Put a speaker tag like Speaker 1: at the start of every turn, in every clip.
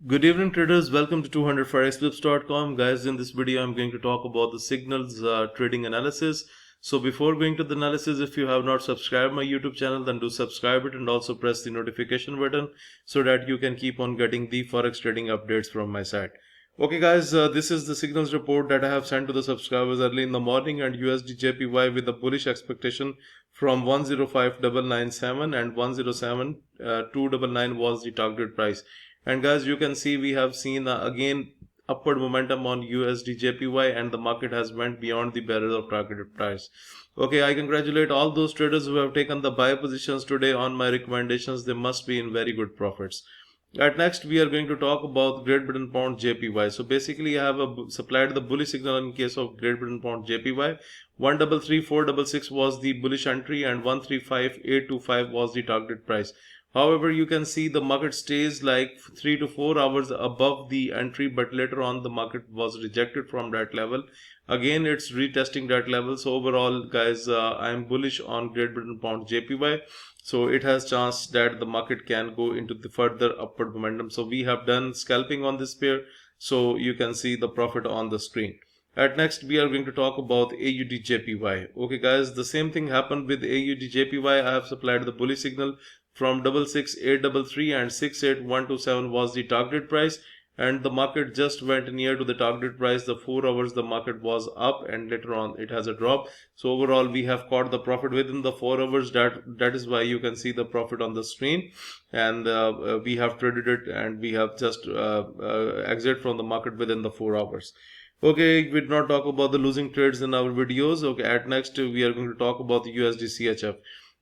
Speaker 1: Good evening traders, welcome to 200forexflips.com. Guys, in this video I'm going to talk about the signals trading analysis. So before going to the analysis, if you have not subscribed my YouTube channel, then do subscribe it and also press the notification button so that you can keep on getting the forex trading updates from my side. Okay guys, this is the signals report that I have sent to the subscribers early in the morning, and USDJPY with a bullish expectation from 105,997 and 107,299 was the target price. And guys, you can see we have seen again upward momentum on USDJPY, and the market has went beyond the barrier of targeted price. Okay, I congratulate all those traders who have taken the buy positions today on my recommendations. They must be in very good profits. At next, we are going to talk about Great Britain Pound JPY. So basically, I have supplied the bullish signal in case of Great Britain Pound JPY. 133,466 was the bullish entry and 135,825 was the target price. However, you can see the market stays like 3 to 4 hours above the entry, but later on the market was rejected from that level. Again, it's retesting that level. So overall, guys, I am bullish on Great Britain Pound JPY. So it has chance that the market can go into the further upward momentum. So we have done scalping on this pair. So you can see the profit on the screen. At next, we are going to talk about AUDJPY. Okay guys, the same thing happened with AUDJPY. I have supplied the bullish signal from 66833 and 68127 was the target price, and the market just went near to the target price. The 4 hours the market was up and later on it has a drop. So overall we have caught the profit within the 4 hours. That is why you can see the profit on the screen, and we have traded it and we have just exit from the market within the 4 hours. Okay, we did not talk about the losing trades in our videos. Okay, at next we are going to talk about the USDCHF.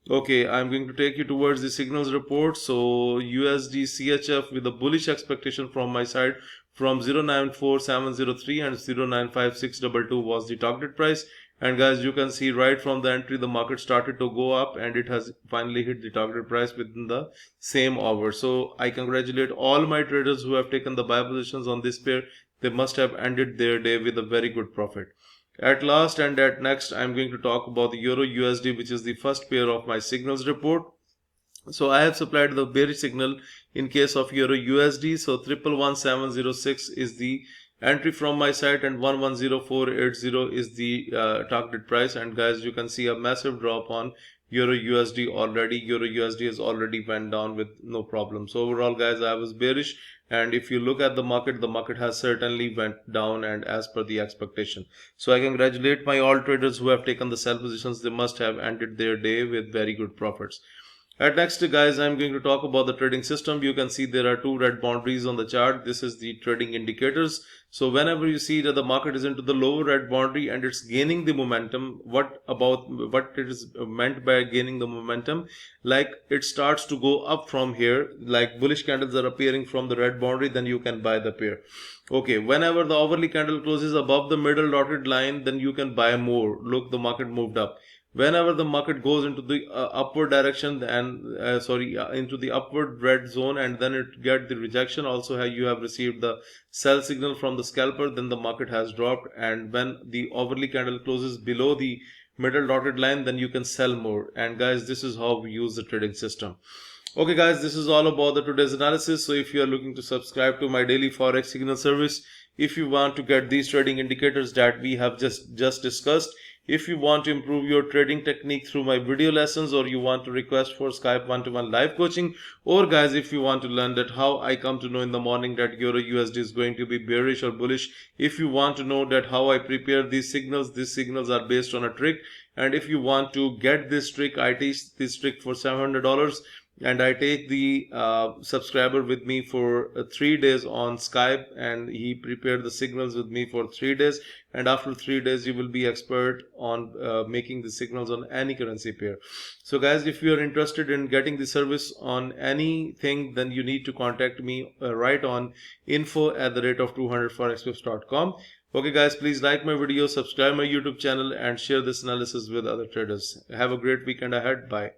Speaker 1: Okay, I'm going to take you towards the signals report. So USDCHF with a bullish expectation from my side from 094703 and 095622 was the target price. And guys, you can see right from the entry the market started to go up and it has finally hit the target price within the same hour. So I congratulate all my traders who have taken the buy positions on this pair. They must have ended their day with a very good profit. At last and at next, I'm going to talk about the Euro USD, which is the first pair of my signals report. So I have supplied the bearish signal in case of Euro USD. So 111706 is the entry from my side and 110480 is the target price. And guys, you can see a massive drop on Euro USD already. Euro USD has already went down with no problem. So overall guys, I was bearish, and if you look at the market has certainly went down and as per the expectation. So I congratulate my all traders who have taken the sell positions. They must have ended their day with very good profits. At next guys, I'm going to talk about the trading system. You can see there are two red boundaries on the chart. This is the trading indicators. So whenever you see that the market is into the lower red boundary and it's gaining the momentum, what it is meant by gaining the momentum? Like it starts to go up from here, like bullish candles are appearing from the red boundary, then you can buy the pair. Okay, whenever the hourly candle closes above the middle dotted line, then you can buy more. Look, the market moved up. Whenever the market goes into the upward direction and into the upward red zone and then it get the rejection, also you have received the sell signal from the scalper, then the market has dropped. And when the hourly candle closes below the middle dotted line, then you can sell more. And guys, this is how we use the trading system. Okay guys, this is all about the today's analysis. So if you are looking to subscribe to my daily forex signal service, if you want to get these trading indicators that we have just discussed, if you want to improve your trading technique through my video lessons, or you want to request for Skype one-to-one live coaching, or guys, if you want to learn that how I come to know in the morning that Euro USD is going to be bearish or bullish, if you want to know that how I prepare these signals are based on a trick, and if you want to get this trick, I teach this trick for $700. And I take the subscriber with me for 3 days on Skype, and he prepared the signals with me for 3 days, and after 3 days you will be expert on making the signals on any currency pair. So guys, if you are interested in getting the service on anything, then you need to contact me right on info@200forexflips.com. Okay guys, please like my video, subscribe my YouTube channel, and share this analysis with other traders. Have a great weekend ahead. Bye.